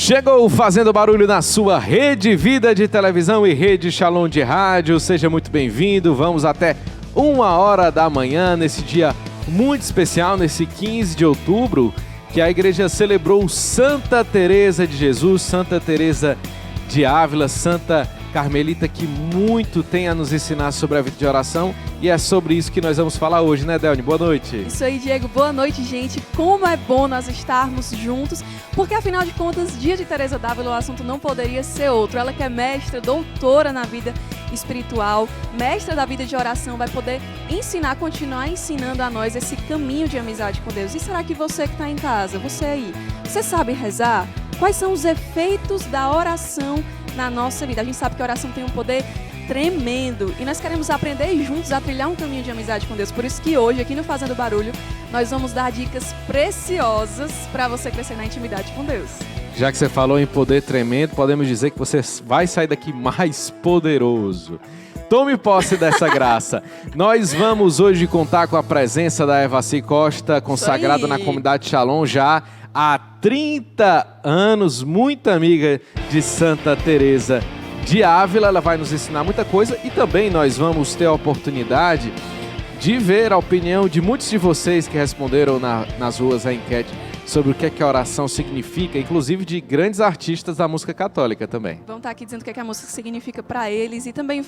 Chegou Fazendo Barulho na sua Rede Vida de televisão e Rede Shalom de rádio. Seja muito bem-vindo. Vamos até 1h da manhã, nesse dia muito especial, nesse 15 de outubro, que a igreja celebrou Santa Teresa de Jesus, Santa Teresa de Ávila, Santa Carmelita, que muito tem a nos ensinar sobre a vida de oração, e é sobre isso que nós vamos falar hoje, né, Delny? Boa noite. Isso aí, Diego. Boa noite, gente. Como é bom nós estarmos juntos, porque afinal de contas, dia de Teresa d'Ávila, o assunto não poderia ser outro. Ela que é mestra, doutora na vida espiritual, mestra da vida de oração, vai poder ensinar, continuar ensinando a nós esse caminho de amizade com Deus. E será que você que está em casa, você aí, você sabe rezar? Quais são os efeitos da oração na nossa vida? A gente sabe que a oração tem um poder tremendo e nós queremos aprender juntos a trilhar um caminho de amizade com Deus. Por isso que hoje, aqui no Fazendo Barulho, nós vamos dar dicas preciosas para você crescer na intimidade com Deus. Já que você falou em poder tremendo, podemos dizer que você vai sair daqui mais poderoso. Tome posse dessa graça. Nós vamos hoje contar com a presença da Evaci Costa, consagrada na comunidade Shalom já há 30 anos, muito amiga de Santa Teresa de Ávila. Ela vai nos ensinar muita coisa e também nós vamos ter a oportunidade de ver a opinião de muitos de vocês que responderam nas ruas a enquete sobre o que é que a oração significa, inclusive de grandes artistas da música católica também. Vão estar aqui dizendo o que é que a música significa para eles e também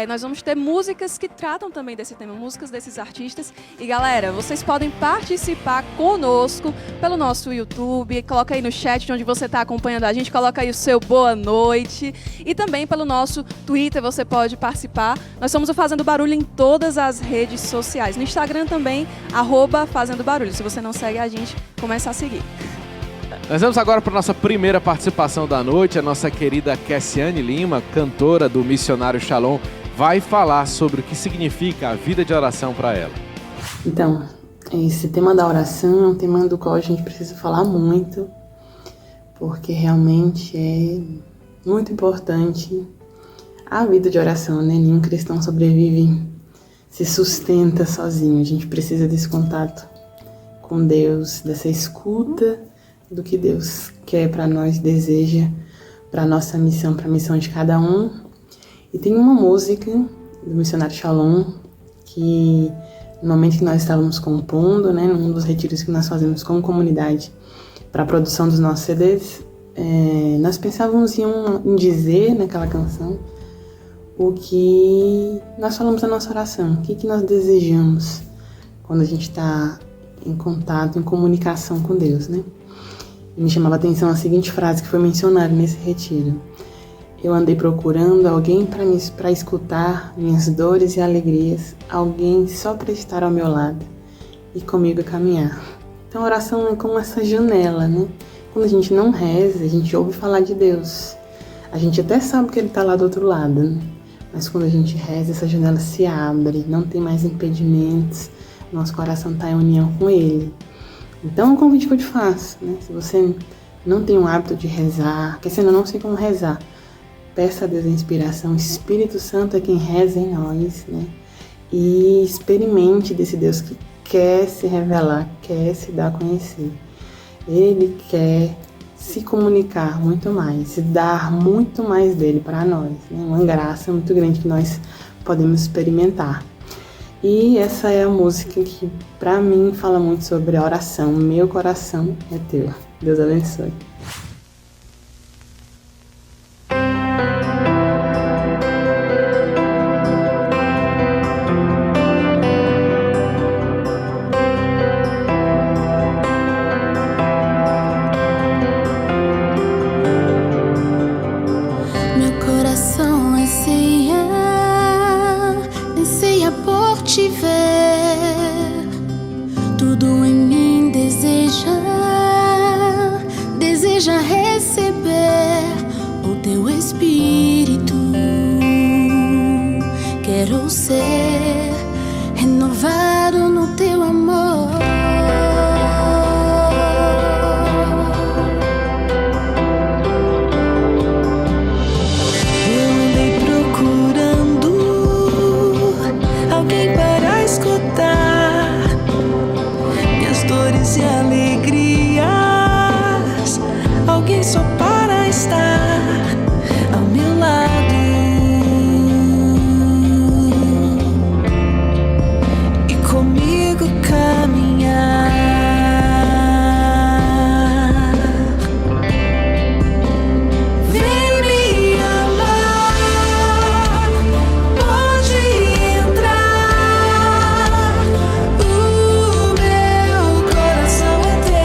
nós vamos ter músicas que tratam também desse tema, músicas desses artistas. E galera, vocês podem participar conosco pelo nosso YouTube, coloca aí no chat de onde você está acompanhando a gente, coloca aí o seu boa noite e também pelo nosso Twitter você pode participar. Nós somos o Fazendo Barulho em todas as redes sociais, no Instagram também, @Fazendo Barulho. Se você não segue a gente, começa a seguir. Nós vamos agora para a nossa primeira participação da noite. A nossa querida Kessiane Lima, cantora do Missionário Shalom, vai falar sobre o que significa a vida de oração para ela. Então, esse tema da oração é um tema do qual a gente precisa falar muito, porque realmente é muito importante a vida de oração, né? Nenhum cristão sobrevive, se sustenta sozinho. A gente precisa desse contato com Deus, dessa escuta do que Deus quer para nós, deseja para a nossa missão, para a missão de cada um. E tem uma música do Missionário Shalom que, no momento que nós estávamos compondo, né, num dos retiros que nós fazemos como comunidade para a produção dos nossos CDs, nós pensávamos em dizer naquela canção o que nós falamos na nossa oração, o que nós desejamos quando a gente está em contato, em comunicação com Deus, né? E me chamava a atenção a seguinte frase que foi mencionada nesse retiro: eu andei procurando alguém para escutar minhas dores e alegrias, alguém só para estar ao meu lado e comigo caminhar. Então a oração é como essa janela, né? Quando a gente não reza, a gente ouve falar de Deus. A gente até sabe que Ele está lá do outro lado, né? Mas quando a gente reza, essa janela se abre, não tem mais impedimentos, nosso coração está em união com Ele. Então é um convite que eu te faço, né? Se você não tem o hábito de rezar, que você ainda não sei como rezar, peça a Deus a inspiração. O Espírito Santo é quem reza em nós, né? E experimente desse Deus que quer se revelar, quer se dar a conhecer. Ele quer se comunicar muito mais, dar muito mais dele para nós, né? Uma graça muito grande que nós podemos experimentar. E essa é a música que, para mim, fala muito sobre a oração. Meu coração é teu. Deus abençoe. Meu coração anseia por te ver, tudo em mim deseja receber o teu Espírito. Quero ser renovado no teu amor. Eu andei procurando alguém para escutar minhas dores e alegrias, alguém vem só para estar ao meu lado e comigo caminhar. Vem me amar, pode entrar, o meu coração é teu.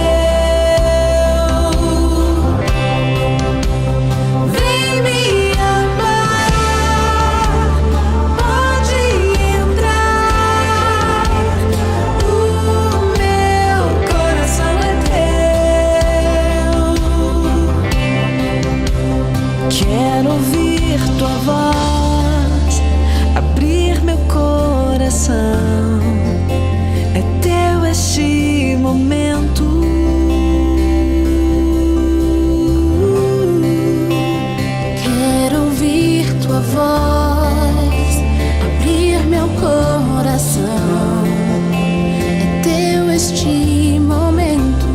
Vem me amar, pode entrar, o meu coração é teu. Quero ouvir tua voz, abrir meu coração. É teu este momento. Quero ouvir tua voz, abrir meu coração. É teu este momento.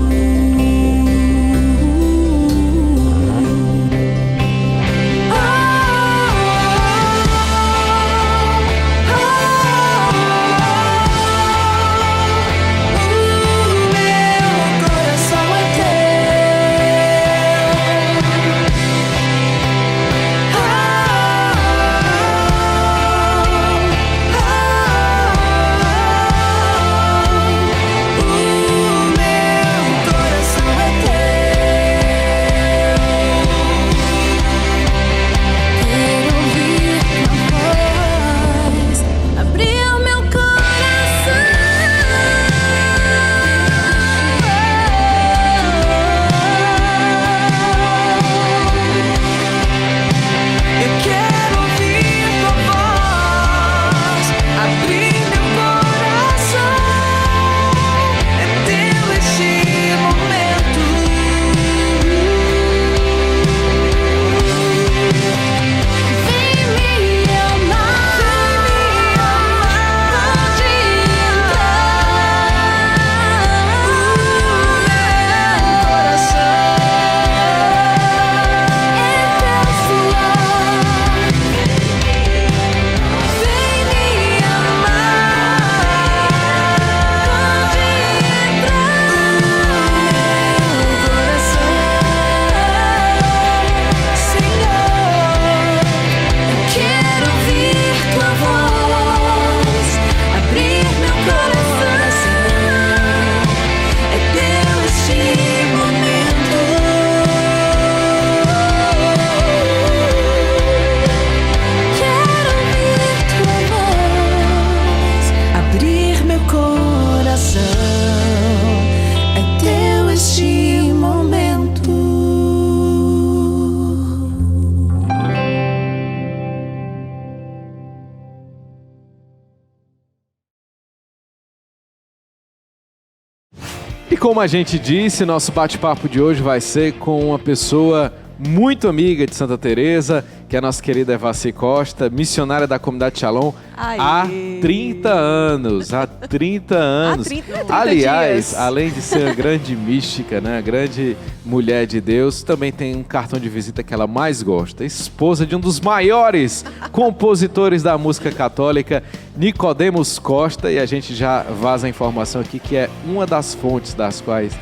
E como a gente disse, nosso bate-papo de hoje vai ser com uma pessoa muito amiga de Santa Teresa, que é a nossa querida Evaci Costa, missionária da comunidade Shalom há 30 anos. Há 30 anos. 30 Aliás, dias. além de ser uma grande mística, né, grande mulher de Deus, também tem um cartão de visita que ela mais gosta. Esposa de um dos maiores compositores da música católica, Nicodemos Costa, e a gente já vaza a informação aqui que é uma das fontes das quais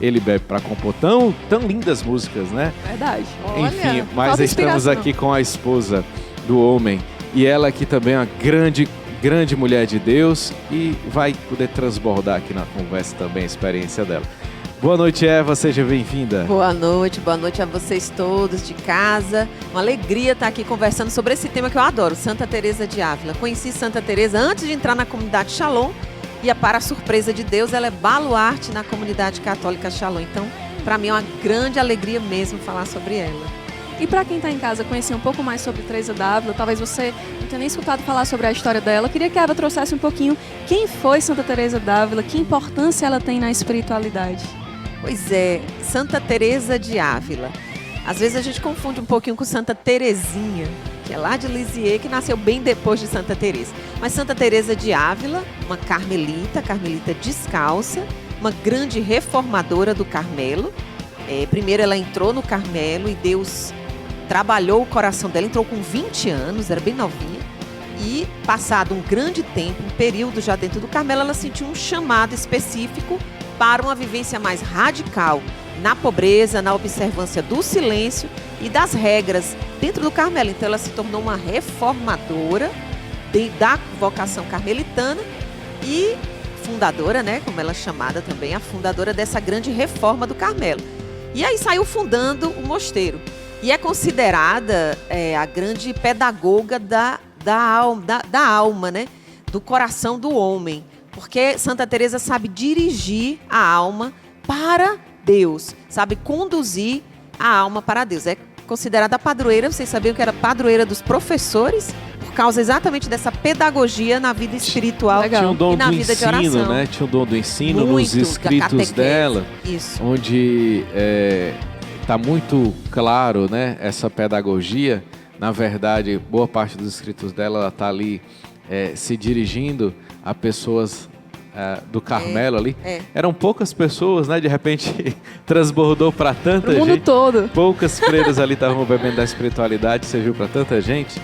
ele bebe para compor tão lindas músicas, né? Verdade. Enfim, mas falta estamos inspiração. aqui com a esposa do homem, e ela aqui também é uma grande mulher de Deus, e vai poder transbordar aqui na conversa também a experiência dela. Boa noite, Eva, seja bem-vinda. Boa noite a vocês todos de casa. Uma alegria estar aqui conversando sobre esse tema que eu adoro, Santa Teresa de Ávila. Conheci Santa Teresa antes de entrar na comunidade Shalom, e para a surpresa de Deus, ela é baluarte na comunidade católica Shalom. Então, para mim é uma grande alegria mesmo falar sobre ela. E para quem está em casa conhecer um pouco mais sobre Teresa d'Ávila, talvez você não tenha nem escutado falar sobre a história dela, eu queria que a Eva trouxesse um pouquinho quem foi Santa Teresa d'Ávila, que importância ela tem na espiritualidade. Pois é, Santa Teresa de Ávila. Às vezes a gente confunde um pouquinho com Santa Terezinha, que é lá de Lisieux, que nasceu bem depois de Santa Teresa. Mas Santa Teresa de Ávila, uma carmelita descalça, uma grande reformadora do Carmelo, Primeiro ela entrou no Carmelo e Deus trabalhou o coração dela, entrou com 20 anos, era bem novinha. E passado um grande tempo, um período já dentro do Carmelo, ela sentiu um chamado específico para uma vivência mais radical na pobreza, na observância do silêncio e das regras dentro do Carmelo. Então ela se tornou uma reformadora da vocação carmelitana e fundadora, né, como ela é chamada também, a fundadora dessa grande reforma do Carmelo. E aí saiu fundando o mosteiro. E é considerada a grande pedagoga da alma, né, do coração do homem. Porque Santa Teresa sabe dirigir a alma para Deus, sabe conduzir a alma para Deus. É considerada a padroeira, vocês sabiam que era padroeira dos professores? Por causa exatamente dessa pedagogia na vida espiritual Tinha um dom e na do vida de ensino, oração. né? Tinha um dom do ensino Muito, nos da escritos catequese. dela, Isso. onde está muito claro, né, essa pedagogia. Na verdade, boa parte dos escritos dela, ela está ali se dirigindo a pessoas do Carmelo ali. Eram poucas pessoas, né? De repente transbordou para tanta O mundo gente. todo. Poucas freiras ali estavam bebendo da espiritualidade, serviu para tanta gente.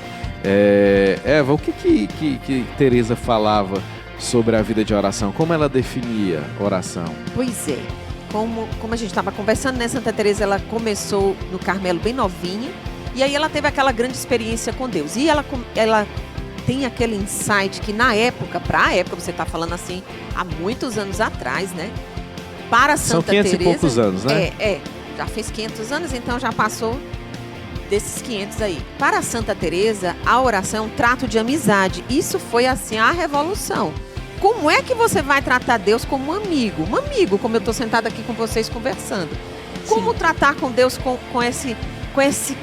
Eva, o que Teresa falava sobre a vida de oração? Como ela definia oração? Pois é. Como a gente estava conversando, né? Santa Teresa, ela começou no Carmelo bem novinha. E aí ela teve aquela grande experiência com Deus. E ela tem aquele insight que na época, você está falando assim, há muitos anos atrás, né? Para Santa Teresa... São 500 e poucos anos, né? Já fez 500 anos, então já passou desses 500 aí. Para Santa Teresa, a oração é um trato de amizade. Isso foi assim a revolução. Como é que você vai tratar Deus como um amigo? Um amigo, como eu estou sentada aqui com vocês conversando. Como tratar com Deus com esse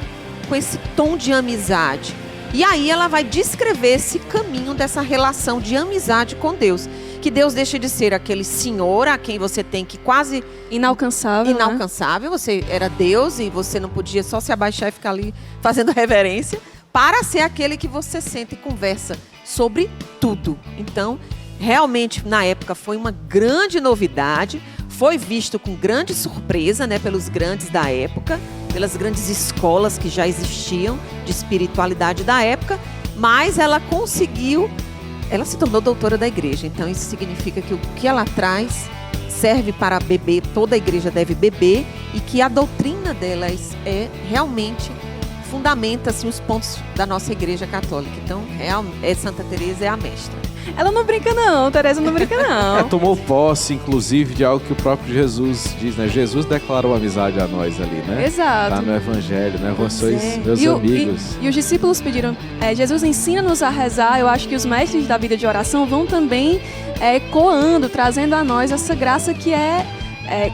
tom de amizade? E aí ela vai descrever esse caminho dessa relação de amizade com Deus. Que Deus deixa de ser aquele senhor a quem você tem que quase... Inalcançável, Inalcançável. Né? Você era Deus e você não podia só se abaixar e ficar ali fazendo reverência. Para ser aquele que você senta e conversa sobre tudo. Então, realmente, na época, foi uma grande novidade. Foi visto com grande surpresa, né, pelos grandes da época, pelas grandes escolas que já existiam de espiritualidade da época, mas ela se tornou doutora da igreja. Então isso significa que o que ela traz serve para beber, toda a igreja deve beber, e que a doutrina dela realmente fundamenta assim, os pontos da nossa igreja católica. Então, Santa Teresa é a mestra. Ela não brinca não, Teresa não brinca não. Tomou posse, inclusive, de algo que o próprio Jesus diz, né? Jesus declarou amizade a nós ali, né? Exato. Tá no Evangelho, né? Vocês, meus amigos. E os discípulos pediram, Jesus ensina-nos a rezar. Eu acho que os mestres da vida de oração vão também ecoando, trazendo a nós essa graça que é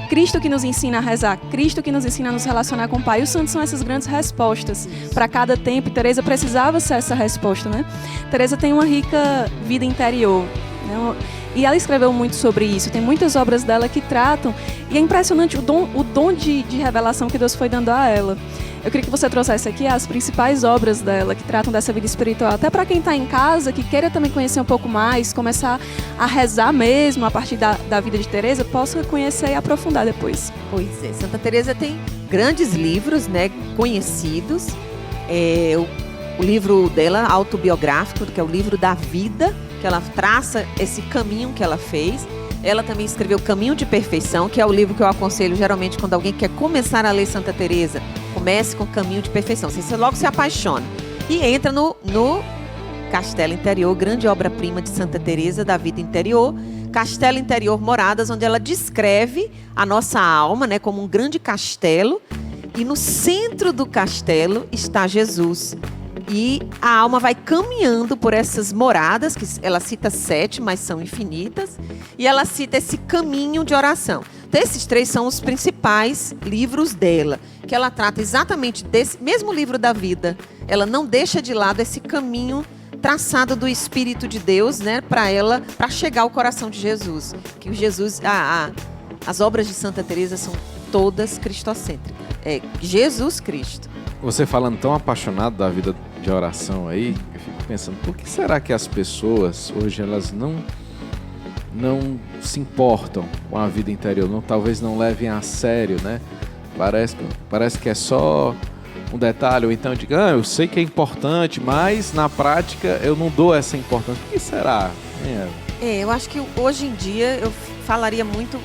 Cristo que nos ensina a rezar, Cristo que nos ensina a nos relacionar com o Pai. E os santos são essas grandes respostas para cada tempo. E Teresa precisava ser essa resposta, né? Teresa tem uma rica vida interior, né? E ela escreveu muito sobre isso. Tem muitas obras dela que tratam. E é impressionante o dom de revelação que Deus foi dando a ela. Eu queria que você trouxesse aqui as principais obras dela que tratam dessa vida espiritual. Até para quem está em casa, que queira também conhecer um pouco mais, começar a rezar mesmo a partir da vida de Teresa, possa conhecer e aprofundar depois. Pois é, Santa Teresa tem grandes livros, né, conhecidos. O livro dela, autobiográfico, que é o livro da vida, que ela traça esse caminho que ela fez. Ela também escreveu Caminho de Perfeição, que é o livro que eu aconselho geralmente quando alguém quer começar a ler Santa Teresa. Comece com Caminho de Perfeição. Você logo se apaixona. E entra no Castelo Interior, grande obra-prima de Santa Teresa, da vida interior. Castelo Interior, Moradas, onde ela descreve a nossa alma, né, como um grande castelo. E no centro do castelo está Jesus. E a alma vai caminhando por essas moradas, que ela cita 7, mas são infinitas. E ela cita esse caminho de oração. Então, esses 3 são os principais livros dela, que ela trata exatamente desse mesmo livro da vida. Ela não deixa de lado esse caminho traçado do Espírito de Deus, né, para chegar ao coração de Jesus. Que o Jesus, as obras de Santa Teresa são todas cristocêntricas. É Jesus Cristo. Você falando tão apaixonado da vida de oração aí, eu fico pensando, por que será que as pessoas hoje elas não se importam com a vida interior, talvez não levem a sério, né, Parece que é só um detalhe, ou então diga, eu sei que é importante, mas na prática eu não dou essa importância. Por que será? Eu acho que hoje em dia eu falaria muito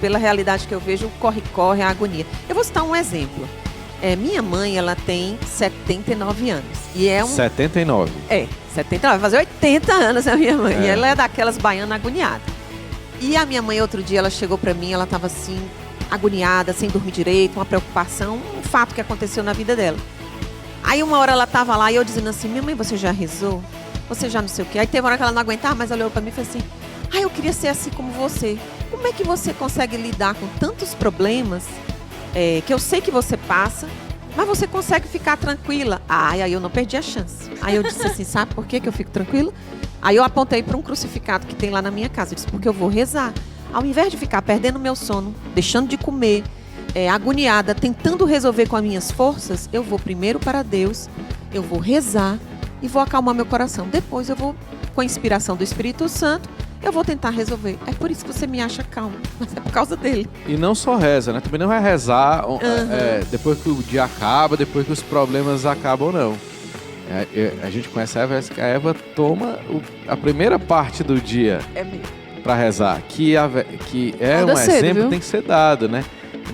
pela realidade que eu vejo, o corre-corre, a agonia. Eu vou citar um exemplo. Minha mãe, ela tem 79 anos. E 79? 79. Vai fazer 80 anos a minha mãe. E ela é daquelas baianas agoniadas. E a minha mãe, outro dia, ela chegou pra mim, ela tava assim, agoniada, sem dormir direito, uma preocupação, um fato que aconteceu na vida dela. Aí uma hora ela tava lá e eu dizendo assim, minha mãe, você já rezou? Você já não sei o quê? Aí teve uma hora que ela não aguentava, mas ela olhou pra mim e falou assim, eu queria ser assim como você. Como é que você consegue lidar com tantos problemas que eu sei que você passa, mas você consegue ficar tranquila? Aí eu não perdi a chance. Aí eu disse assim, sabe por que eu fico tranquila? Aí eu apontei para um crucificado que tem lá na minha casa. Eu disse, porque eu vou rezar. Ao invés de ficar perdendo meu sono, deixando de comer, agoniada, tentando resolver com as minhas forças, eu vou primeiro para Deus, eu vou rezar e vou acalmar meu coração. Depois eu vou, com a inspiração do Espírito Santo, eu vou tentar resolver. É por isso que você me acha calma, mas é por causa dele. E não só reza, né? Também não vai rezar depois que o dia acaba, depois que os problemas acabam, não. A gente conhece a Eva toma a primeira parte do dia para rezar, que é um exemplo que tem que ser dado, né?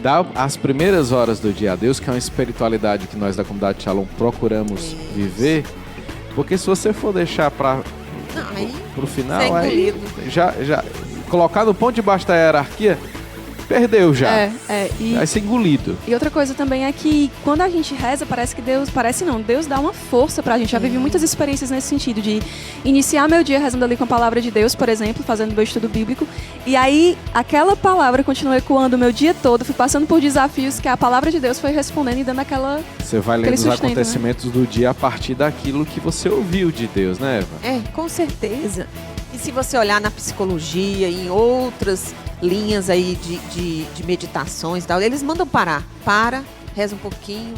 Dá as primeiras horas do dia a Deus, que é uma espiritualidade que nós da comunidade Shalom procuramos viver, porque se você for deixar pro final, aí já colocar no ponto de baixo da hierarquia, perdeu já. Vai ser engolido. E outra coisa também é que quando a gente reza, Deus dá uma força pra gente. Já vivi muitas experiências nesse sentido, de iniciar meu dia rezando ali com a palavra de Deus, por exemplo, fazendo meu estudo bíblico, e aí aquela palavra continua ecoando o meu dia todo, fui passando por desafios que a palavra de Deus foi respondendo e dando aquela... Você vai lendo os acontecimentos do dia a partir daquilo que você ouviu de Deus, né, Eva? Com certeza. E se você olhar na psicologia e em outras linhas aí de meditações e tal, eles mandam parar. Reza um pouquinho,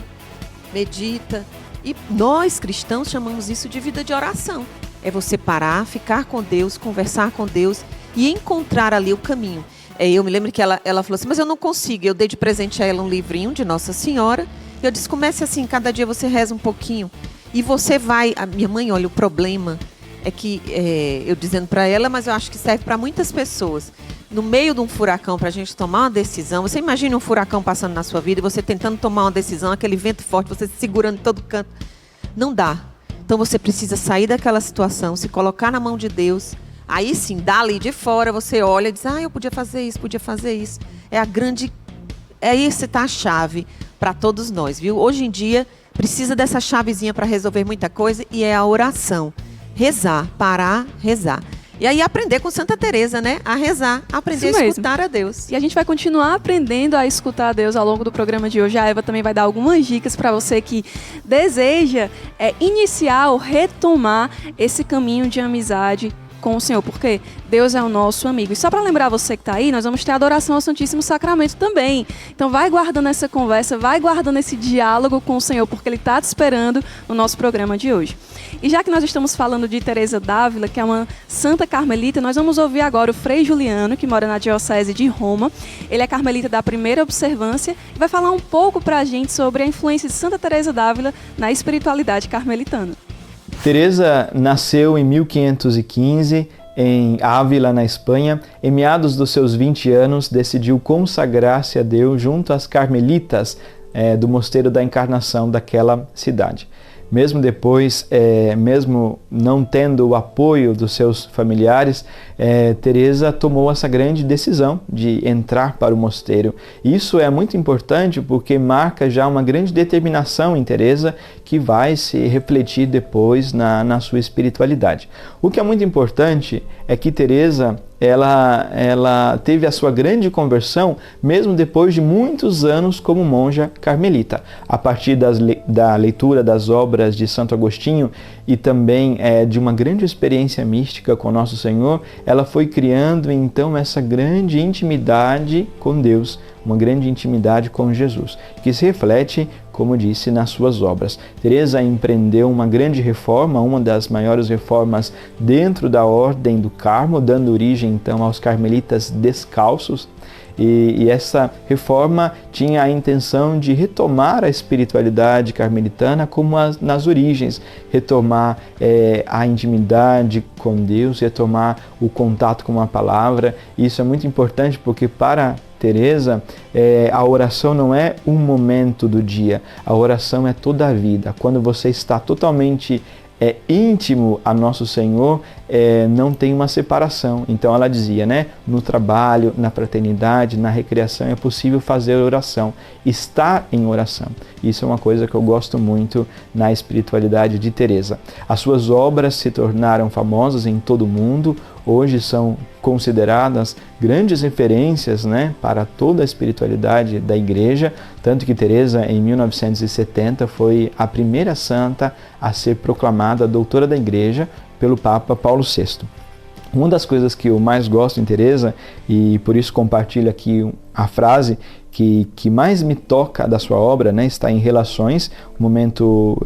medita. E nós, cristãos, chamamos isso de vida de oração. É você parar, ficar com Deus, conversar com Deus e encontrar ali o caminho. Eu me lembro que ela falou assim, mas eu não consigo. Eu dei de presente a ela um livrinho de Nossa Senhora. E eu disse, comece assim, cada dia você reza um pouquinho. E você vai... A minha mãe, olha, o problema é que, eu dizendo para ela, mas eu acho que serve para muitas pessoas. No meio de um furacão, para a gente tomar uma decisão, você imagina um furacão passando na sua vida e você tentando tomar uma decisão, aquele vento forte, você se segurando em todo canto. Não dá. Então você precisa sair daquela situação, se colocar na mão de Deus. Aí sim, dali de fora, você olha e diz, eu podia fazer isso, podia fazer isso. Essa tá a chave para todos nós, viu? Hoje em dia, precisa dessa chavezinha para resolver muita coisa e é a oração. Rezar, parar, rezar. E aí aprender com Santa Teresa, né? A rezar, aprender a escutar a Deus. E a gente vai continuar aprendendo a escutar a Deus ao longo do programa de hoje. A Eva também vai dar algumas dicas para você que deseja iniciar ou retomar esse caminho de amizade com o Senhor, porque Deus é o nosso amigo. E só para lembrar você que está aí, nós vamos ter adoração ao Santíssimo Sacramento também. Então vai guardando essa conversa, vai guardando esse diálogo com o Senhor, porque Ele está te esperando no nosso programa de hoje. E já que nós estamos falando de Teresa d'Ávila, que é uma santa carmelita, nós vamos ouvir agora o Frei Juliano, que mora na Diocese de Roma. Ele é carmelita da primeira observância e vai falar um pouco para a gente sobre a influência de Santa Teresa d'Ávila na espiritualidade carmelitana. Teresa nasceu em 1515 em Ávila, na Espanha. Em meados dos seus 20 anos, decidiu consagrar-se a Deus junto às carmelitas do Mosteiro da Encarnação daquela cidade. Mesmo depois, mesmo não tendo o apoio dos seus familiares, Teresa tomou essa grande decisão de entrar para o mosteiro. Isso é muito importante porque marca já uma grande determinação em Teresa que vai se refletir depois na sua espiritualidade. O que é muito importante é que Teresa ela teve a sua grande conversão mesmo depois de muitos anos como monja carmelita. A partir da leitura das obras de Santo Agostinho e também de uma grande experiência mística com Nosso Senhor, ela foi criando então essa grande intimidade com Deus, uma grande intimidade com Jesus, que se reflete, como disse, nas suas obras. Teresa empreendeu uma grande reforma, uma das maiores reformas dentro da Ordem do Carmo, dando origem então aos carmelitas descalços. E essa reforma tinha a intenção de retomar a espiritualidade carmelitana como nas origens, retomar a intimidade com Deus, retomar o contato com a palavra. Isso é muito importante porque para Teresa, a oração não é um momento do dia, a oração é toda a vida. Quando você está totalmente íntimo a Nosso Senhor, não tem uma separação. Então ela dizia, né? No trabalho, na fraternidade, na recreação é possível fazer oração, estar em oração. Isso é uma coisa que eu gosto muito na espiritualidade de Teresa. As suas obras se tornaram famosas em todo o mundo, hoje são consideradas grandes referências, né, para toda a espiritualidade da Igreja, tanto que Teresa, em 1970, foi a primeira santa a ser proclamada doutora da Igreja pelo Papa Paulo VI. Uma das coisas que eu mais gosto em Teresa, e por isso compartilho aqui a frase que mais me toca da sua obra, né, está em Relações, um momento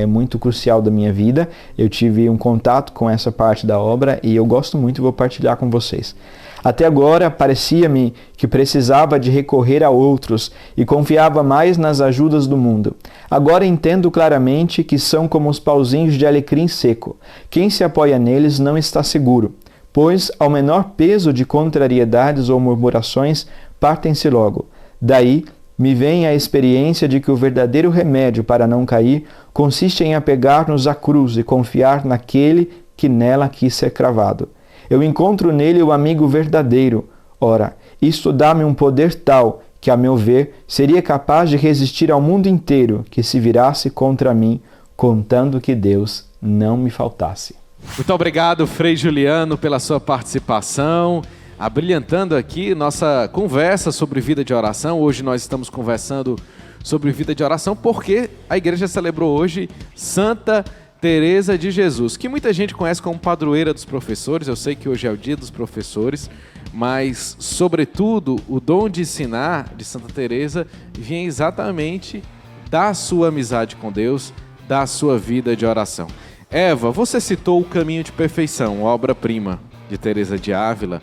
muito crucial da minha vida. Eu tive um contato com essa parte da obra e eu gosto muito e vou partilhar com vocês. Até agora, parecia-me que precisava de recorrer a outros e confiava mais nas ajudas do mundo. Agora entendo claramente que são como os pauzinhos de alecrim seco. Quem se apoia neles não está seguro, pois, ao menor peso de contrariedades ou murmurações, partem-se logo. Daí, me vem a experiência de que o verdadeiro remédio para não cair consiste em apegar-nos à cruz e confiar naquele que nela quis ser cravado. Eu encontro nele o amigo verdadeiro. Ora, isto dá-me um poder tal que, a meu ver, seria capaz de resistir ao mundo inteiro que se virasse contra mim, contando que Deus não me faltasse. Muito obrigado, Frei Juliano, pela sua participação, abrilhantando aqui nossa conversa sobre vida de oração. Hoje nós estamos conversando sobre vida de oração porque a igreja celebrou hoje Santa Teresa de Jesus, que muita gente conhece como padroeira dos professores. Eu sei que hoje é o dia dos professores, mas, sobretudo, o dom de ensinar de Santa Teresa vinha exatamente da sua amizade com Deus, da sua vida de oração. Eva, você citou O Caminho de Perfeição, obra-prima de Teresa de Ávila,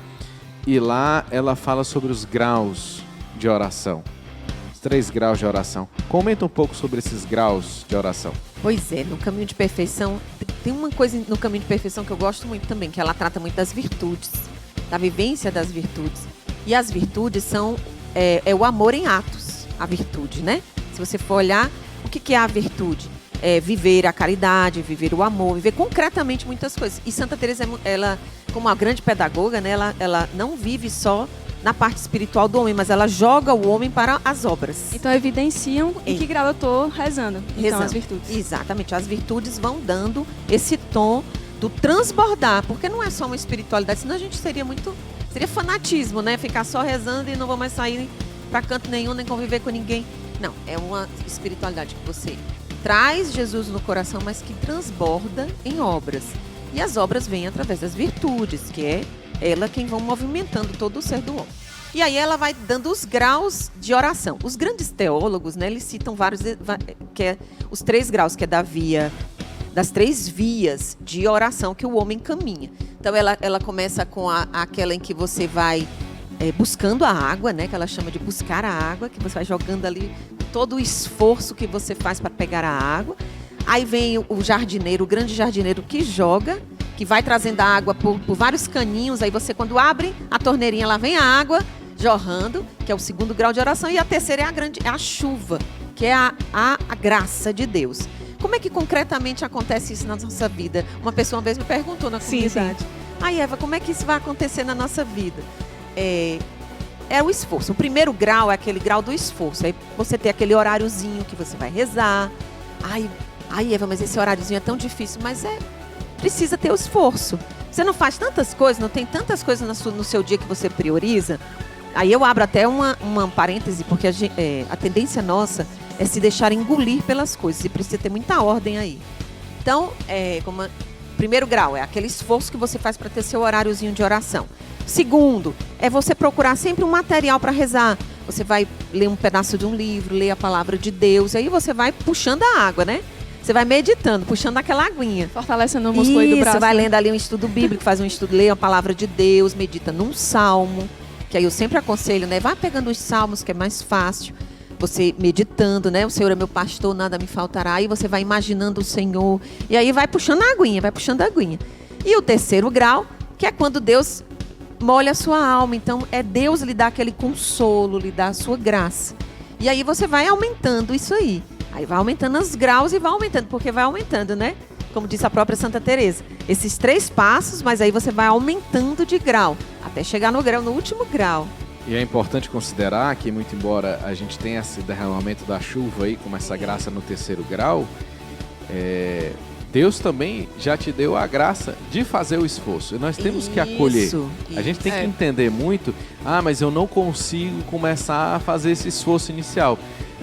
e lá ela fala sobre os graus de oração, os 3 graus de oração. Comenta um pouco sobre esses graus de oração. Pois é, no Caminho de Perfeição, tem uma coisa no Caminho de Perfeição que eu gosto muito também, que ela trata muito das virtudes, da vivência das virtudes. E as virtudes são o amor em atos, a virtude, né? Se você for olhar, o que é a virtude? É viver a caridade, viver o amor, viver concretamente muitas coisas. E Santa Teresa, ela, como uma grande pedagoga, né, ela não vive só na parte espiritual do homem, mas ela joga o homem para as obras. Então evidenciam em que grau eu estou rezando. Então, as virtudes. Exatamente, as virtudes vão dando esse tom do transbordar, porque não é só uma espiritualidade, senão a gente seria fanatismo, né? Ficar só rezando e não vou mais sair para canto nenhum, nem conviver com ninguém. Não, é uma espiritualidade que você traz Jesus no coração, mas que transborda em obras. E as obras vêm através das virtudes, que é ela quem vão movimentando todo o ser do homem. E aí ela vai dando os graus de oração. Os grandes teólogos, né, eles citam vários, que é os 3 graus, que é das 3 vias de oração que o homem caminha. Então ela começa com aquela em que você vai buscando a água, né, que ela chama de buscar a água, que você vai jogando ali todo o esforço que você faz para pegar a água. Aí vem o jardineiro, o grande jardineiro que joga, que vai trazendo a água por vários caninhos. Aí você, quando abre a torneirinha, lá vem a água jorrando, que é o 2º grau de oração. E a terceira é a chuva, que é a graça de Deus. Como é que concretamente acontece isso na nossa vida? Uma pessoa uma vez me perguntou na comunidade. Sim. Aí, Eva, como é que isso vai acontecer na nossa vida? É o esforço. O 1º grau é aquele grau do esforço. Aí você tem aquele horáriozinho que você vai rezar. Ai, Eva, mas esse horáriozinho é tão difícil. Mas precisa ter o esforço. Você não faz tantas coisas, não tem tantas coisas no seu dia que você prioriza. Aí eu abro até uma parêntese, porque a tendência nossa é se deixar engolir pelas coisas. E precisa ter muita ordem aí. Então, 1º grau é aquele esforço que você faz para ter seu horáriozinho de oração. 2º é você procurar sempre um material para rezar. Você vai ler um pedaço de um livro, ler a palavra de Deus. Aí você vai puxando a água, né? Você vai meditando, puxando aquela aguinha. Fortalecendo o músculo aí do braço. Você vai lendo ali um estudo bíblico, faz um estudo, lê a palavra de Deus, medita num salmo. que aí eu sempre aconselho, né? Vá pegando os salmos, que é mais fácil. Você meditando, né? O Senhor é meu pastor, nada me faltará. Aí você vai imaginando o Senhor. E aí vai puxando a aguinha, vai puxando a aguinha. E o terceiro grau, que é quando Deus molha a sua alma. Então, é Deus lhe dar aquele consolo, lhe dar a sua graça. E aí você vai aumentando isso aí. Aí vai aumentando os graus e vai aumentando, porque vai aumentando, né? Como disse a própria Santa Teresa. Esses 3 passos, mas aí você vai aumentando de grau, até chegar no último grau. E é importante considerar que, muito embora a gente tenha esse derramamento da chuva aí, com essa graça no terceiro grau, Deus também já te deu a graça de fazer o esforço. E nós temos que acolher. A gente tem que entender muito, mas eu não consigo começar a fazer esse esforço inicial.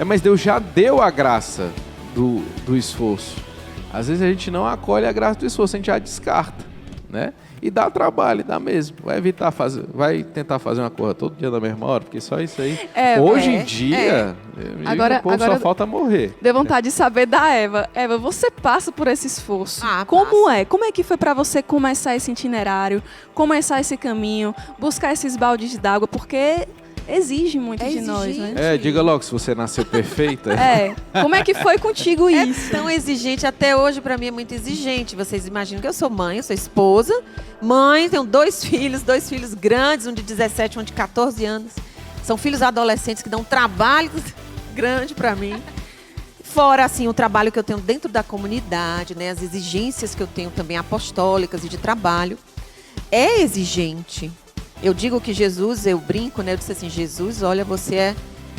Mas Deus já deu a graça do esforço. Às vezes a gente não acolhe a graça do esforço, a gente já descarta, né? E dá trabalho, dá mesmo. Vai tentar fazer uma coisa todo dia na mesma hora, porque só isso aí. Hoje em dia, agora só falta morrer. Deu vontade de saber da Eva. Eva, você passa por esse esforço. Como é que foi para você começar esse itinerário, começar esse caminho, buscar esses baldes d'água? Porque exige muito de nós, né? Diga logo se você nasceu perfeita. Como é que foi contigo isso? É tão exigente, até hoje pra mim é muito exigente. Vocês imaginam que eu sou mãe, eu sou esposa, mãe, tenho 2 filhos grandes, um de 17, um de 14 anos. São filhos adolescentes que dão um trabalho grande pra mim. Fora, assim, o trabalho que eu tenho dentro da comunidade, né? As exigências que eu tenho também apostólicas e de trabalho. É exigente. Eu digo que Jesus, eu brinco, né? Eu disse assim, Jesus, olha, você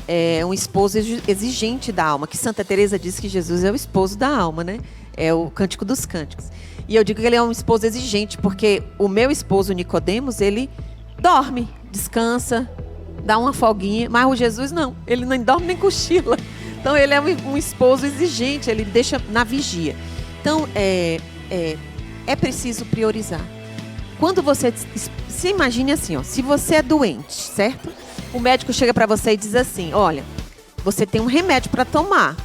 é um esposo exigente da alma. Que Santa Teresa diz que Jesus é o esposo da alma, né? É o Cântico dos Cânticos. E eu digo que ele é um esposo exigente, porque o meu esposo Nicodemos, ele dorme, descansa, dá uma folguinha, mas o Jesus não. Ele nem dorme nem cochila. Então ele é um esposo exigente, ele deixa na vigia. Então é preciso priorizar. Quando você se imagine assim, ó, se você é doente, certo? O médico chega para você e diz assim, olha, você tem um remédio para tomar.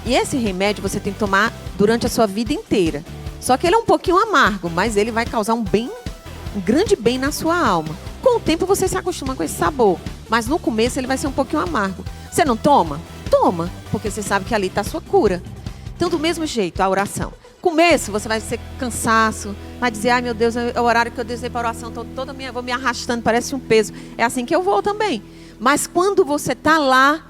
E esse remédio você tem que tomar durante a sua vida inteira. Só que ele é um pouquinho amargo, mas ele vai causar um grande bem na sua alma. Com o tempo você se acostuma com esse sabor, mas no começo ele vai ser um pouquinho amargo. Você não toma? Toma, porque você sabe que ali está a sua cura. Então, do mesmo jeito, a oração. Começo, você vai ser cansaço, vai dizer, ai meu Deus, é o horário que eu desci para a oração, vou me arrastando, parece um peso. É assim que eu vou também. Mas quando você está lá,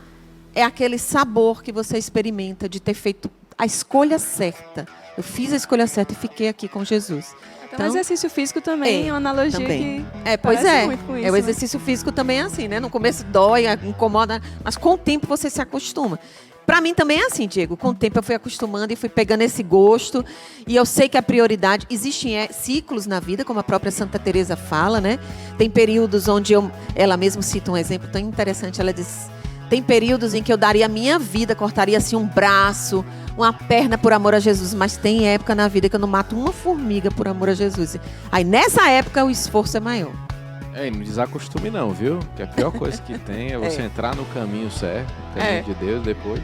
é aquele sabor que você experimenta de ter feito a escolha certa. Eu fiz a escolha certa e fiquei aqui com Jesus. Então, o exercício físico também é uma analogia também. que pois muito com isso. O exercício físico também é assim, né? No começo dói, incomoda, mas com o tempo você se acostuma. Para mim também é assim, Diego. Com o tempo eu fui acostumando e fui pegando esse gosto. E eu sei que a prioridade... Existem ciclos na vida, como a própria Santa Teresa fala, né? Tem períodos onde ela mesma cita um exemplo tão interessante. Ela diz... Tem períodos em que eu daria a minha vida, cortaria assim um braço, uma perna por amor a Jesus. Mas tem época na vida que eu não mato uma formiga por amor a Jesus. Aí nessa época o esforço é maior. Não desacostume não, viu? Que a pior coisa que tem é você entrar no caminho certo, no caminho de Deus, depois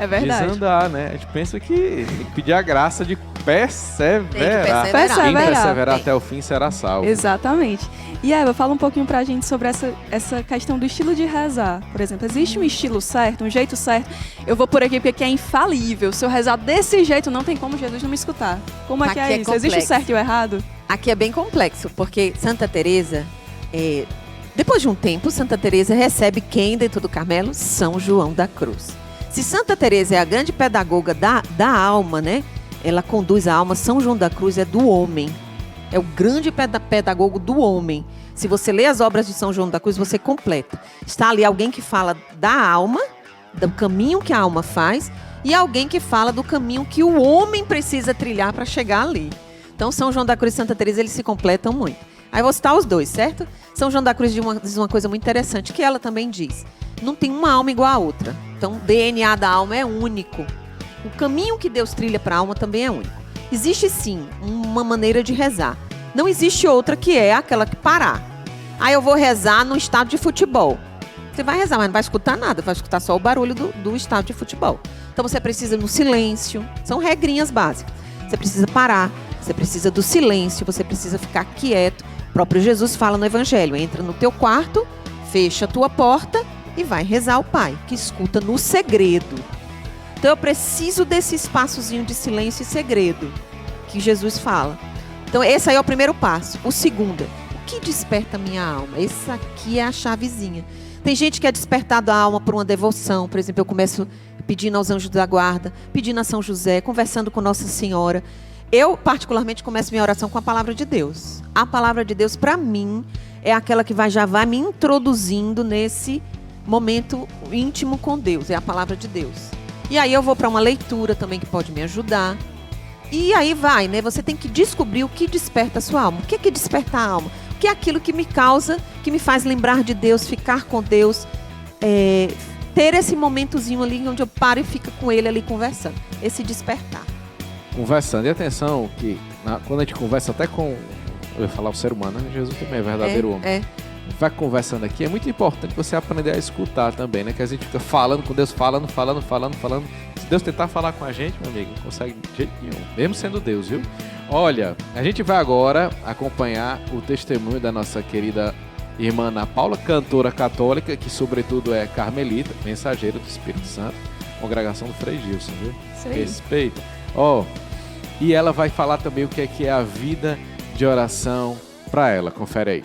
é verdade. Desandar, né? A gente pensa que tem que pedir a graça de perseverar. Quem perseverar até o fim será salvo. Exatamente. E Eva, fala um pouquinho pra gente sobre essa questão do estilo de rezar. Por exemplo, existe um estilo certo, um jeito certo? Eu vou por aqui porque aqui é infalível. Se eu rezar desse jeito, não tem como Jesus não me escutar. Como é que é isso? Complexo. Existe o certo e o errado? Aqui é bem complexo, porque Santa Teresa... depois de um tempo, Santa Teresa recebe quem dentro do Carmelo? São João da Cruz. Se Santa Teresa é a grande pedagoga da alma, né? Ela conduz a alma. São João da Cruz é do homem. É o grande pedagogo do homem. Se você lê as obras de São João da Cruz, você completa. Está ali alguém que fala da alma, do caminho que a alma faz, e alguém que fala do caminho que o homem precisa trilhar para chegar ali. Então, São João da Cruz e Santa Teresa, eles se completam muito. Aí eu vou citar os dois, certo? São João da Cruz diz uma coisa muito interessante, que ela também diz. Não tem uma alma igual a outra. Então, o DNA da alma é único. O caminho que Deus trilha para a alma também é único. Existe, sim, uma maneira de rezar. Não existe outra que é aquela que parar. Aí eu vou rezar no estádio de futebol. Você vai rezar, mas não vai escutar nada. Vai escutar só o barulho do estádio de futebol. Então, você precisa no silêncio. São regrinhas básicas. Você precisa parar. Você precisa do silêncio. Você precisa ficar quieto. O próprio Jesus fala no Evangelho: entra no teu quarto, fecha a tua porta e vai rezar ao Pai, que escuta no segredo. Então eu preciso desse espaçozinho de silêncio e segredo que Jesus fala. Então esse aí é o primeiro passo. O segundo, o que desperta a minha alma? Essa aqui é a chavezinha. Tem gente que é despertado a alma por uma devoção. Por exemplo, eu começo pedindo aos anjos da guarda, pedindo a São José, conversando com Nossa Senhora. Eu, particularmente, começo minha oração com a palavra de Deus. A palavra de Deus, para mim, é aquela que já vai me introduzindo nesse momento íntimo com Deus. É a palavra de Deus. E aí eu vou para uma leitura também que pode me ajudar. E aí vai, né? Você tem que descobrir o que desperta a sua alma. O que é que desperta a alma? O que é aquilo que me causa, que me faz lembrar de Deus, ficar com Deus, ter esse momentozinho ali onde eu paro e fico com Ele ali conversando. Esse despertar. Conversando. E atenção, que quando a gente conversa até com, eu ia falar o ser humano, né? Jesus também é verdadeiro homem. Vai conversando aqui, é muito importante você aprender a escutar também, né? Que a gente fica falando com Deus, falando. Se Deus tentar falar com a gente, meu amigo, não consegue de jeito nenhum, mesmo sendo Deus, viu? Olha, a gente vai agora acompanhar o testemunho da nossa querida irmã Ana Paula, cantora católica, que sobretudo é carmelita, mensageira do Espírito Santo, congregação do Frei Gilson, viu? Respeita. E ela vai falar também o que é a vida de oração para ela. Confere aí.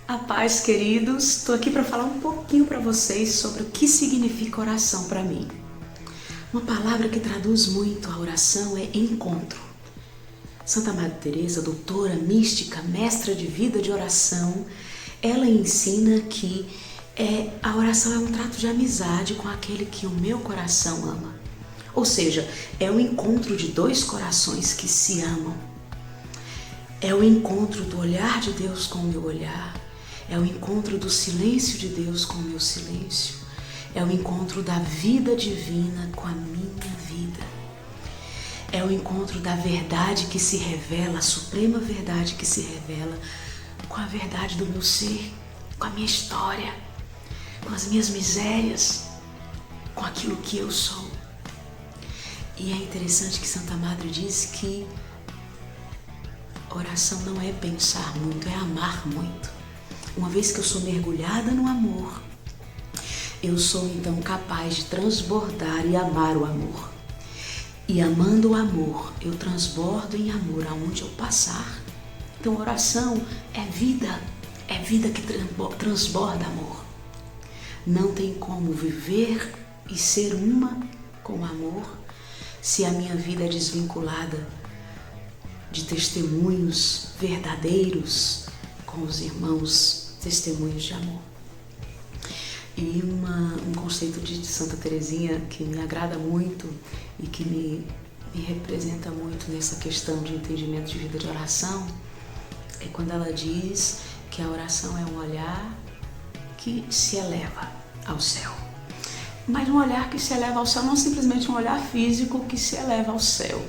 A paz, queridos. Estou aqui para falar um pouquinho para vocês sobre o que significa oração para mim. Uma palavra que traduz muito a oração é encontro. Santa Madre Teresa, doutora, mística, mestra de vida de oração, ela ensina que a oração é um trato de amizade com aquele que o meu coração ama. Ou seja, é o encontro de dois corações que se amam. É o encontro do olhar de Deus com o meu olhar. É o encontro do silêncio de Deus com o meu silêncio. É o encontro da vida divina com a minha vida. É o encontro da verdade que se revela, a suprema verdade que se revela com a verdade do meu ser, com a minha história, com as minhas misérias, com aquilo que eu sou. E é interessante que Santa Madre diz que oração não é pensar muito, é amar muito. Uma vez que eu sou mergulhada no amor, eu sou então capaz de transbordar e amar o amor. E amando o amor, eu transbordo em amor aonde eu passar. Então oração é vida que transborda amor. Não tem como viver e ser uma com o amor se a minha vida é desvinculada de testemunhos verdadeiros com os irmãos, testemunhos de amor. E um conceito de Santa Teresinha que me agrada muito e que me representa muito nessa questão de entendimento de vida de oração é quando ela diz que a oração é um olhar que se eleva ao céu. Mas um olhar que se eleva ao céu não é simplesmente um olhar físico que se eleva ao céu,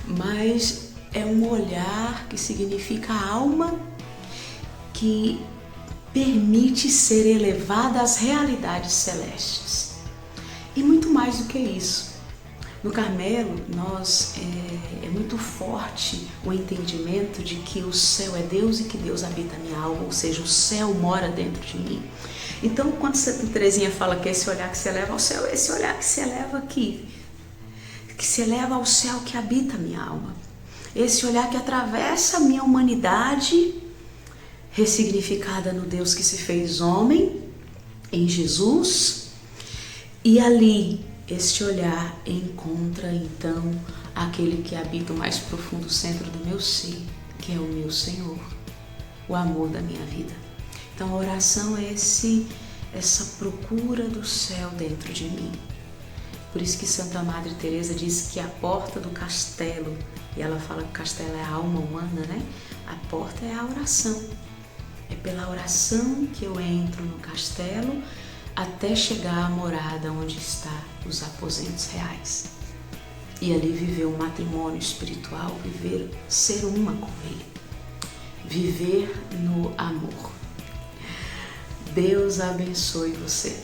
mas é um olhar que significa a alma que permite ser elevada às realidades celestes. E muito mais do que isso. No Carmelo, é muito forte o entendimento de que o céu é Deus e que Deus habita a minha alma, ou seja, o céu mora dentro de mim. Então, quando Santa Teresinha fala que é esse olhar que se eleva ao céu, é esse olhar que se eleva aqui, que se eleva ao céu que habita a minha alma. Esse olhar que atravessa a minha humanidade, ressignificada no Deus que se fez homem, em Jesus, e ali este olhar encontra então aquele que habita o mais profundo centro do meu ser, que é o meu Senhor, o amor da minha vida. Então a oração é essa procura do céu dentro de mim. Por isso que Santa Madre Teresa diz que a porta do castelo, e ela fala que o castelo é a alma humana, né? A porta é a oração. É pela oração que eu entro no castelo até chegar à morada onde está os aposentos reais. E ali viver um matrimônio espiritual, ser uma com Ele. Viver no amor. Deus abençoe você.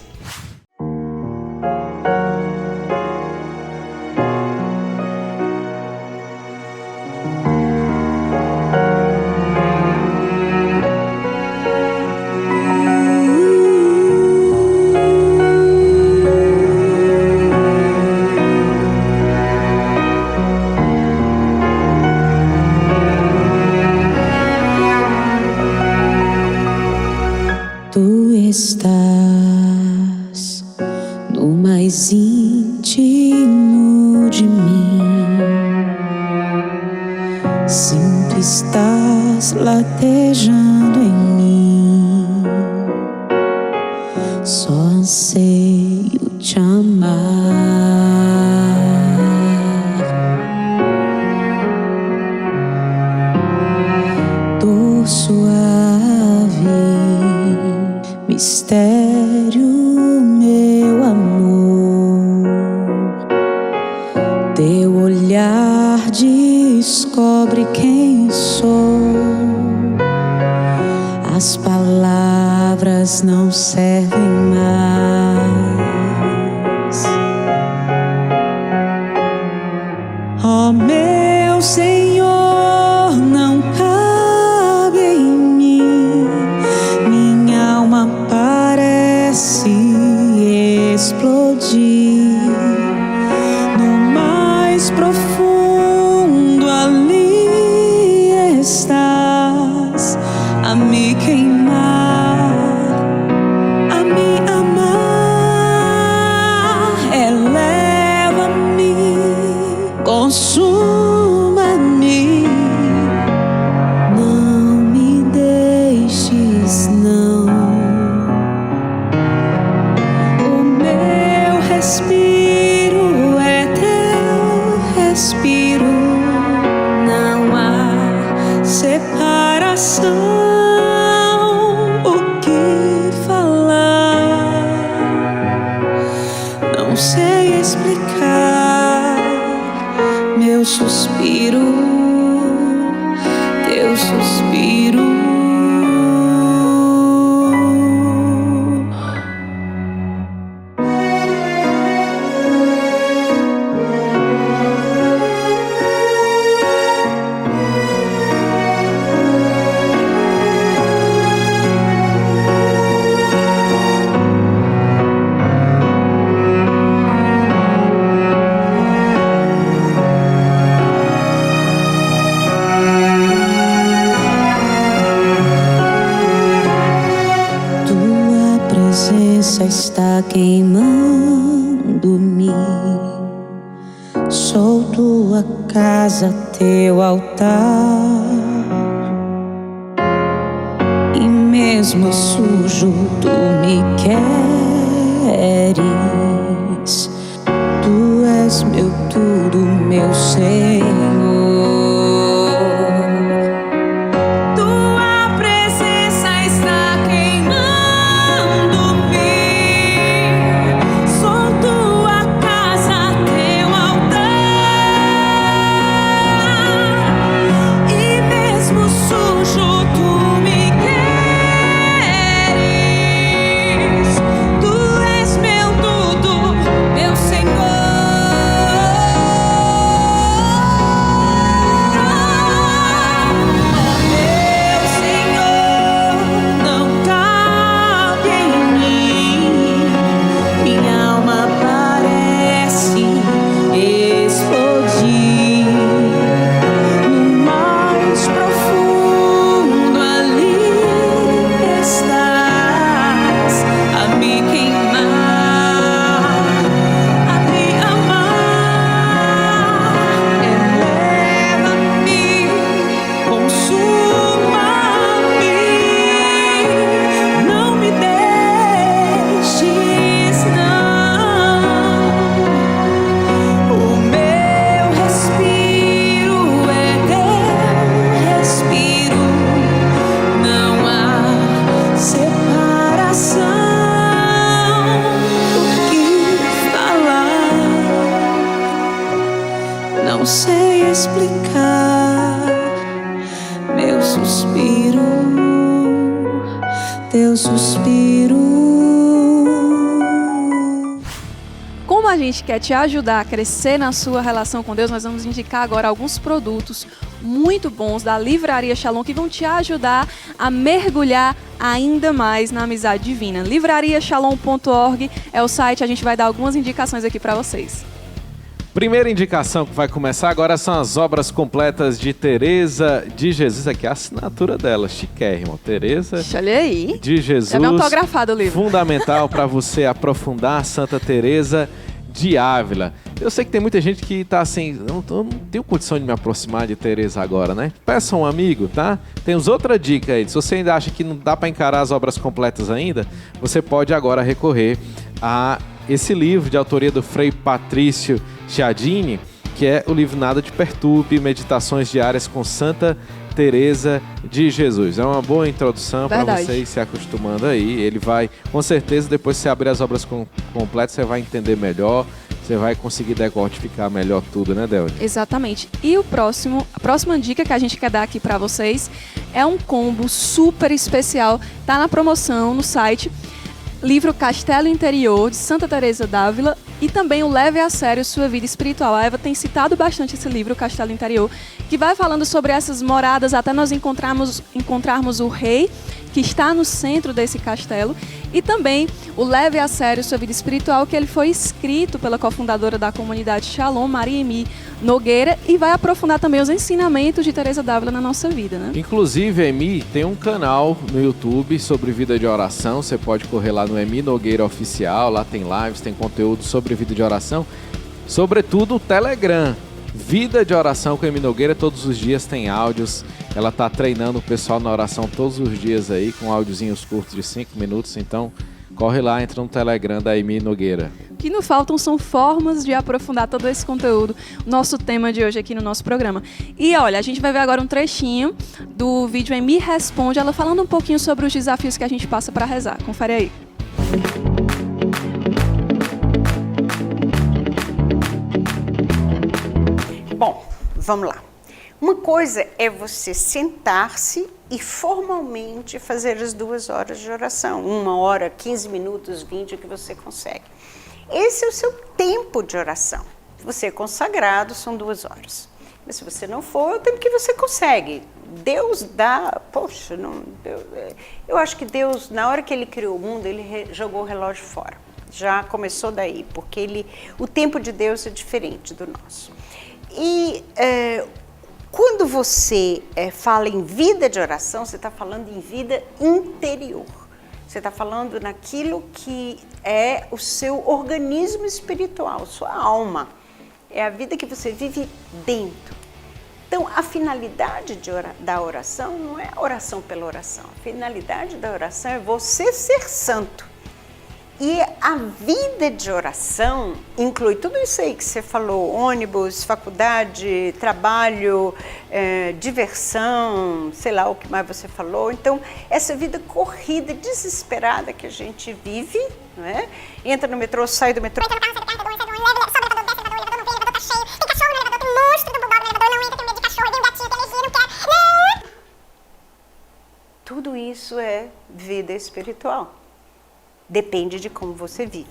íntimo de mim. Sinto estás latejando em mim. Só anseio te amar. Dor suave, mistério, meu amor. Teu olhar descobre quem sou. As palavras não servem mais. Ó meu Senhor, não cabe em mim. Minha alma parece explodir. No mais profundo ali estás a me queimar, a me amar. Eleva-me, consuma-me. Não me deixes, não. O meu respiro é teu respiro. Não há separação. O que falar? Não sei explicar. Meu suspiro, teu suspiro. Tua presença está queimando-me. Sou tua casa, teu altar. E mesmo sujo tu me queres. Tu és meu tudo, meu Senhor. Tua presença está queimando-me. Sou tua casa, teu altar. E mesmo sujo tu me queres. Tu és meu tudo, meu Senhor. Meu Senhor, não cabe em mim. Minha alma parece explodir. No mais profundo ali estás a me queimar, a me amar. Eleva-me, consuma-me. Não me deixes, não. O meu respiro é teu respiro. Não há separação. O que falar? Não sei explicar. Meu suspiro, teu suspiro. Como a gente quer te ajudar a crescer na sua relação com Deus, nós vamos indicar agora alguns produtos muito bons da Livraria Shalom que vão te ajudar a mergulhar ainda mais na amizade divina. livrariashalom.org é o site, a gente vai dar algumas indicações aqui para vocês. Primeira indicação que vai começar agora são as obras completas de Teresa de Jesus. Aqui a assinatura dela, chiquérrima. Teresa Olha aí. de Jesus. Já me autografado o livro. Fundamental para você aprofundar Santa Teresa de Ávila. Eu sei que tem muita gente que tá assim, eu não tenho condição de me aproximar de Teresa agora, né? Peça um amigo, tá? Temos outra dica aí. Se você ainda acha que não dá para encarar as obras completas ainda, você pode agora recorrer a esse livro de autoria do Frei Patrício Chiadini, que é o livro Nada Te Perturbe, Meditações Diárias com Santa Teresa de Jesus. É uma boa introdução para você ir se acostumando aí. Ele vai, com certeza, depois que você abrir as obras completas, você vai entender melhor, você vai conseguir decodificar melhor tudo, né, Delny? Exatamente. E a próxima dica que a gente quer dar aqui para vocês é um combo super especial. Tá na promoção no site. Livro Castelo Interior, de Santa Teresa d'Ávila, e também o Leve a Sério Sua Vida Espiritual. A Eva tem citado bastante esse livro, Castelo Interior, que vai falando sobre essas moradas até nós encontrarmos o rei, que está no centro desse castelo, e também o Leve a Sério Sua Vida Espiritual, que ele foi escrito pela cofundadora da comunidade Shalom, Maria Emi Nogueira, e vai aprofundar também os ensinamentos de Teresa d'Ávila na nossa vida, né? Inclusive, a Emi tem um canal no YouTube sobre vida de oração. Você pode correr lá no Emi Nogueira Oficial, lá tem lives, tem conteúdo sobre vida de oração, sobretudo o Telegram. Vida de Oração com a Emi Nogueira, todos os dias tem áudios. Ela tá treinando o pessoal na oração todos os dias aí, com áudiozinhos curtos de 5 minutos. Então, corre lá, entra no Telegram da Emi Nogueira. O que não faltam são formas de aprofundar todo esse conteúdo, nosso tema de hoje aqui no nosso programa. E olha, a gente vai ver agora um trechinho do vídeo Emi Responde, ela falando um pouquinho sobre os desafios que a gente passa para rezar. Confere aí. Bom, vamos lá. Uma coisa é você sentar-se e formalmente fazer as 2 horas de oração. 1 hora, 15 minutos, 20, o que você consegue. Esse é o seu tempo de oração. Se você é consagrado, são 2 horas. Mas se você não for, é o tempo que você consegue. Deus dá... Poxa, eu acho que Deus, na hora que Ele criou o mundo, Ele jogou o relógio fora. Já começou daí, porque o tempo de Deus é diferente do nosso. E quando você fala em vida de oração, você está falando em vida interior. Você está falando naquilo que é o seu organismo espiritual, sua alma. É a vida que você vive dentro. Então, a finalidade da oração não é a oração pela oração. A finalidade da oração é você ser santo. E a vida de oração inclui tudo isso aí que você falou, ônibus, faculdade, trabalho, diversão, sei lá o que mais você falou. Então, essa vida corrida, desesperada que a gente vive, não é? Entra no metrô, sai do metrô. Tudo isso é vida espiritual. Depende de como você vive.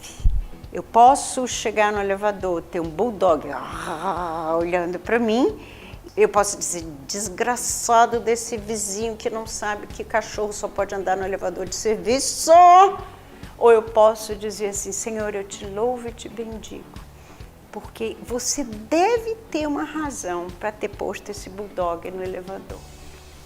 Eu posso chegar no elevador, ter um bulldog olhando para mim. Eu posso dizer, desgraçado desse vizinho que não sabe que cachorro só pode andar no elevador de serviço. Ou eu posso dizer assim, Senhor, eu te louvo e te bendigo. Porque você deve ter uma razão para ter posto esse bulldog no elevador.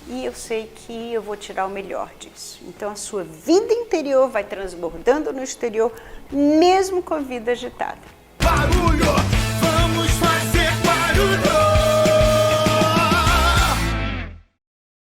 E eu sei que eu vou tirar o melhor disso. Então, a sua vida interior vai transbordando no exterior, mesmo com a vida agitada. Barulho!